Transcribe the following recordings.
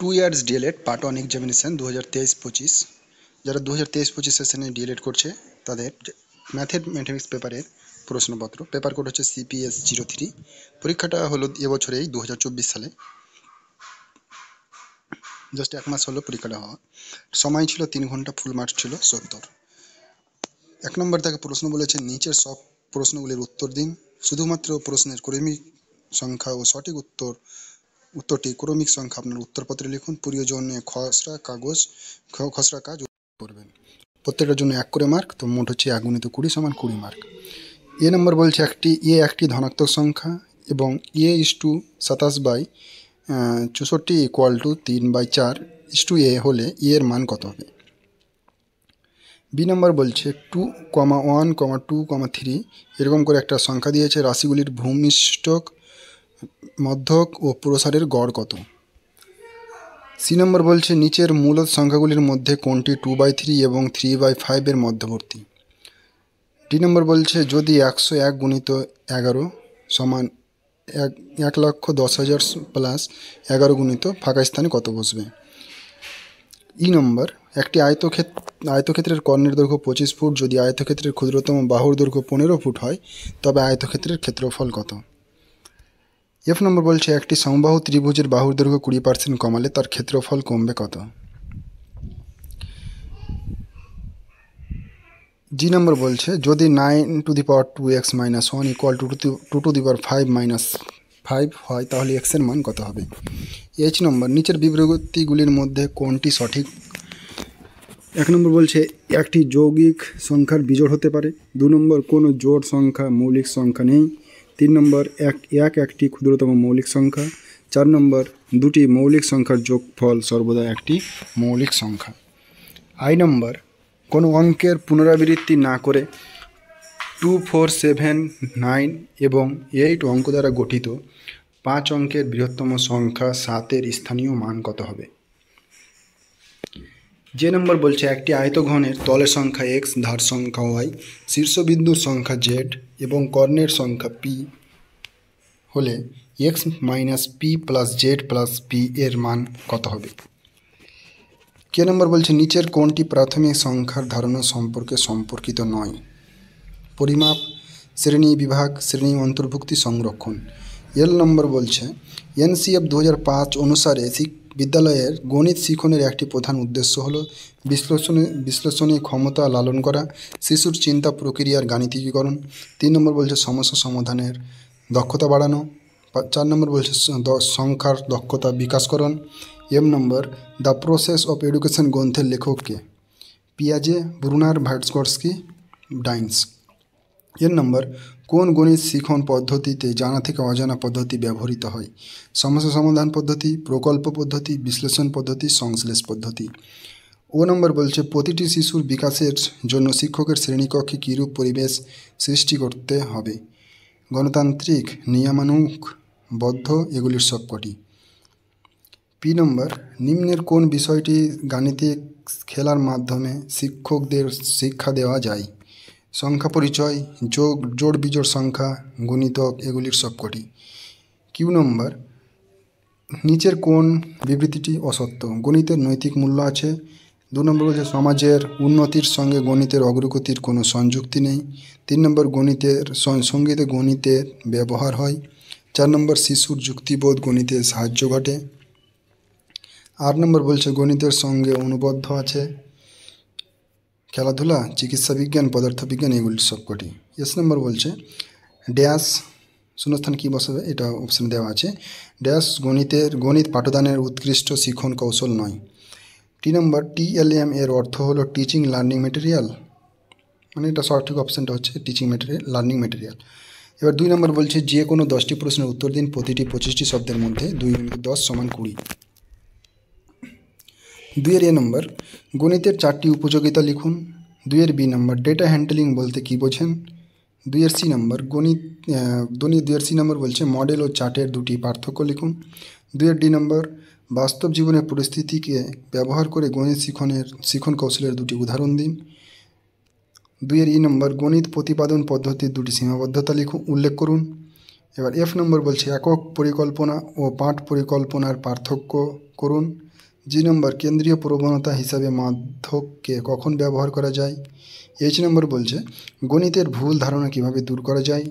2 years D.El.Ed part 1 examination 2023-25 যারা 2023-25 সেশনে D.El.Ed করছে তাদের ম্যাথমেটিক্স পেপারের প্রশ্নপত্র পেপার কোড হচ্ছে CPS 03। পরীক্ষাটা হলো এবছরেই 2024 সালে, জাস্ট এক মাস হলো পরীক্ষাটা হওয়া। সময় ছিল 3 ঘন্টা, ফুল মার্কস ছিল 70। 1 নম্বর থেকে প্রশ্ন বলেছে নিচের সব প্রশ্নগুলির উত্তর দিন। শুধুমাত্র প্রশ্নের ক্রমিক সংখ্যা ও সঠিক উত্তরটি ক্রমিক সংখ্যা আপনার উত্তরপত্রে লিখুন। প্রয়োজনে খসড়া কাজ করবেন। প্রত্যেকটার জন্য 1 করে মার্ক, তো মোট হচ্ছে 1 গুণিত 20 সমান 20 মার্ক। এ নম্বর বলছে একটি ধনাত্মক সংখ্যা এবং a/27/64 = 3/4 এর মান কত হবে? বি নম্বর বলছে 2, 1, 2, 3 এরকম করে একটা সংখ্যা দিয়েছে, রাশিগুলির ভূমিষ্ঠক, মধ্যক ও প্রসারের গড় কত? সি নম্বর বলছে নিচের মূলদ সংখ্যাগুলির মধ্যে কোনটি 2/3 এবং 3/5 এর মধ্যবর্তী? ডি নম্বর বলছে যদি 101 গুণিত 11 সমান 1,10,000 প্লাস 11 গুণিত ফাঁকা স্থানে কত বসবে? ই নম্বর একটি আয়তক্ষেত্রের কর্ণের দৈর্ঘ্য 25 ফুট, যদি আয়তক্ষেত্রের ক্ষুদ্রতম বাহুর দৈর্ঘ্য 15 ফুট হয় তবে আয়তক্ষেত্রের ক্ষেত্রফল কত? এফ নম্বর বলছে একটি সমবাহু ত্রিভুজের বাহুর দৈর্ঘ্য 20% কমালে তার ক্ষেত্রফল কমবে কত? জি নম্বর বলছে যদি 9^2x - 1 = 2^5 - 5 হয় তাহলে x এর মান কত হবে? এইচ নম্বর নিচের বিবৃতিগুলির মধ্যে কোনটি সঠিক? 1 নম্বর বলছে একটি যৌগিক সংখ্যার বিজোড় হতে পারে। 2 নম্বর কোনো জোড় সংখ্যা মৌলিক সংখ্যা নেই। 3 নম্বর একটি ক্ষুদ্রতম মৌলিক সংখ্যা। 4 নম্বর দুটি মৌলিক সংখ্যার যোগফল সর্বদা একটি মৌলিক সংখ্যা। আই নম্বর কোনো অঙ্কের পুনরাবৃত্তি না করে 2, 4, 7, 9 এবং 8 অঙ্ক দ্বারা গঠিত 5 অঙ্কের বৃহত্তম সংখ্যা 7 এর স্থানীয় মান কত হবে? যে নম্বর বলছে একটি আয়তঘনের তলের সংখ্যা x, ধার সংখ্যা y, শীর্ষবিন্দুর সংখ্যা z এবং কর্ণের সংখ্যা p হলে x - p + z + p এর মান কত হবে? কে নম্বর বলছে নিচের কোনটি প্রাথমিক সংখ্যার ধারণা সম্পর্কে সম্পর্কিত নয়? পরিমাপ, শ্রেণী বিভাগ, শ্রেণী অন্তর্ভুক্তি, সংরক্ষণ। এল নম্বর বলছে NCF 2005 অনুসারে বিদ্যালয়ের গণিত শিক্ষণের একটি প্রধান উদ্দেশ্য হলো বিশ্লেষণী ক্ষমতা লালন করা, শিশুর চিন্তা প্রক্রিয়ার গাণিতিকীকরণ। 3 নম্বর বলছে সমস্যা সমাধানের দক্ষতা বাড়ানো। 4 নম্বর বলছে সংখ্যার দক্ষতা বিকাশকরণ। M number the process of education গ্রন্থের লেখক কে? পিয়াজে, ব্রুনার, ভাইটস্কটস্কি, ডাইনস। এর নম্বর কোন গণিত শিখন পদ্ধতিতে জানা থেকে অজানা পদ্ধতি ব্যবহৃত হয়? সমস্যা সমাধান পদ্ধতি, প্রকল্প পদ্ধতি, বিশ্লেষণ পদ্ধতি, সংশ্লেষ পদ্ধতি। ও নম্বর বলছে প্রতিটি শিশুর বিকাশের জন্য শিক্ষকের শ্রেণীকক্ষে কীরূপ পরিবেশ সৃষ্টি করতে হবে? গণতান্ত্রিক, নিয়মানুবদ্ধ, এগুলির সবকটি। পি নম্বর নিম্নের কোন বিষয়টি গাণিতিক খেলার মাধ্যমে শিক্ষকদের শিক্ষা দেওয়া যায়? সংখ্যা পরিচয়, জোড় বিজোড় সংখ্যা, গুণিতক, এগুলির সবকটি। কিউ নম্বর নিচের কোন বিবৃতিটি অসত্য? গণিতের নৈতিক মূল্য আছে। 2 নম্বর বলছে সমাজের উন্নতির সঙ্গে গণিতের অগ্রগতির কোনো সংযুক্তি নেই। 3 নম্বর সঙ্গীতে গণিতের ব্যবহার হয়। 4 নম্বর শিশুর যুক্তিবোধ গণিতে সাহায্য ঘটে। 8 নম্বর বলছে গণিতের সঙ্গে অনুবদ্ধ আছে খেলাধুলা, চিকিৎসা বিজ্ঞান, পদার্থবিজ্ঞান, এগুলির সবকটি। এস নম্বর বলছে ড্যাশ শূন্যস্থান কী বসাবে, এটা অপশান দেওয়া আছে। ড্যাশ গণিত পাঠদানের উৎকৃষ্ট শিখন কৌশল নয়। টি নম্বর TLM এর অর্থ হলো টিচিং লার্নিং মেটেরিয়াল, মানে এটা সঠিক অপশানটা হচ্ছে টিচিং লার্নিং মেটেরিয়াল। এবার 2 নম্বর বলছে যে কোনো 10টি প্রশ্নের উত্তর দিন, প্রতিটি 25টি শব্দের মধ্যে 2 × 10 = 20। 2 এর এ নম্বর গণিতের 4টি উপযোগিতা লিখুন। 2 এর বি নম্বর ডেটা হ্যান্ডলিং বলতে কী বোঝেন? 2 এর সি নম্বর 2 এর সি নম্বর বলছে মডেল ও চার্টের 2টি পার্থক্য লিখুন। 2 এর ডি নম্বর বাস্তব জীবনের পরিস্থিতিকে ব্যবহার করে গণিত শিখন কৌশলের 2টি উদাহরণ দিন। 2 এর ই নম্বর গণিত প্রতিপাদন পদ্ধতির 2টি সীমাবদ্ধতা উল্লেখ করুন। এবার এফ নম্বর বলছে একক পরিকল্পনা ও পাঠ পরিকল্পনার পার্থক্য করুন। জি নম্বর কেন্দ্রীয় প্রবণতা হিসাবে মাধ্যককে কখন ব্যবহার করা যায়। এইচ নম্বর বলছে গণিতের ভুল ধারণা কিভাবে দূর করা যায়।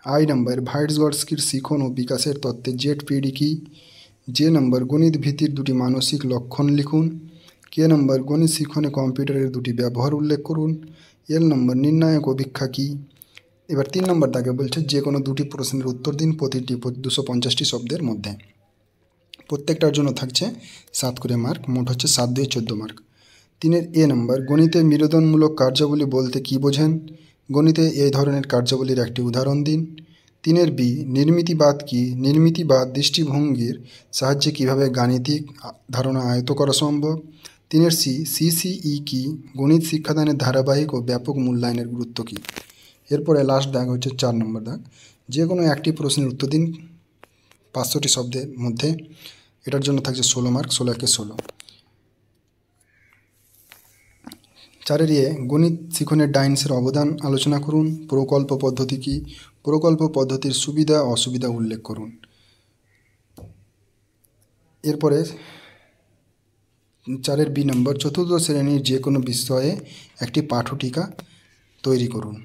আই নম্বর ভাইটজগটস্কির শিখন ও বিকাশের তত্ত্বে জেড কি। যে নম্বর গণিত ভীতির দুটি মানসিক লক্ষণ লিখুন। কে নম্বর গণিত শিখনে কম্পিউটারের দুটি ব্যবহার উল্লেখ করুন। এল নম্বর নির্ণায়ক অভিক্ষা কী। এবার 3 নম্বর দাগে বলছে যে কোনো দুটি প্রশ্নের উত্তর দিন প্রতিটি 250টি শব্দের মধ্যে। প্রত্যেকটার জন্য থাকছে 7 করে মার্ক, মোট হচ্ছে 7 দিয়ে 14 মার্ক। 3-এর এ নম্বর গণিতে বিনোদনমূলক কার্যাবলী বলতে কী বোঝেন। গণিতে এই ধরনের কার্যাবলীর একটি উদাহরণ দিন। 3-এর বি নির্মিতিবাদ কি। নির্মিতিবাদ দৃষ্টিভঙ্গির সাহায্যে কীভাবে গাণিতিক ধারণা আয়ত্ত করা সম্ভব। 3-এর সিসিই কি। গণিত শিক্ষাদানের ধারাবাহিক ও ব্যাপক মূল্যায়নের গুরুত্ব কী। এরপরে লাস্ট দাগ হচ্ছে 4 নম্বর দাগ, যে কোনো একটি প্রশ্নের উত্তর দিন 500টি শব্দের মধ্যে। এটার জন্য থাকছে 16 মার্ক, 16-এ 16। 4-এর এ গণিত শিখনের ডাইন্সের অবদান আলোচনা করুন। প্রকল্প পদ্ধতি কী। প্রকল্প পদ্ধতির সুবিধা অসুবিধা উল্লেখ করুন। এরপরে 4-এর বি নম্বর চতুর্থ শ্রেণীর যে কোনো বিষয়ে একটি পাঠ্যটিকা তৈরি করুন।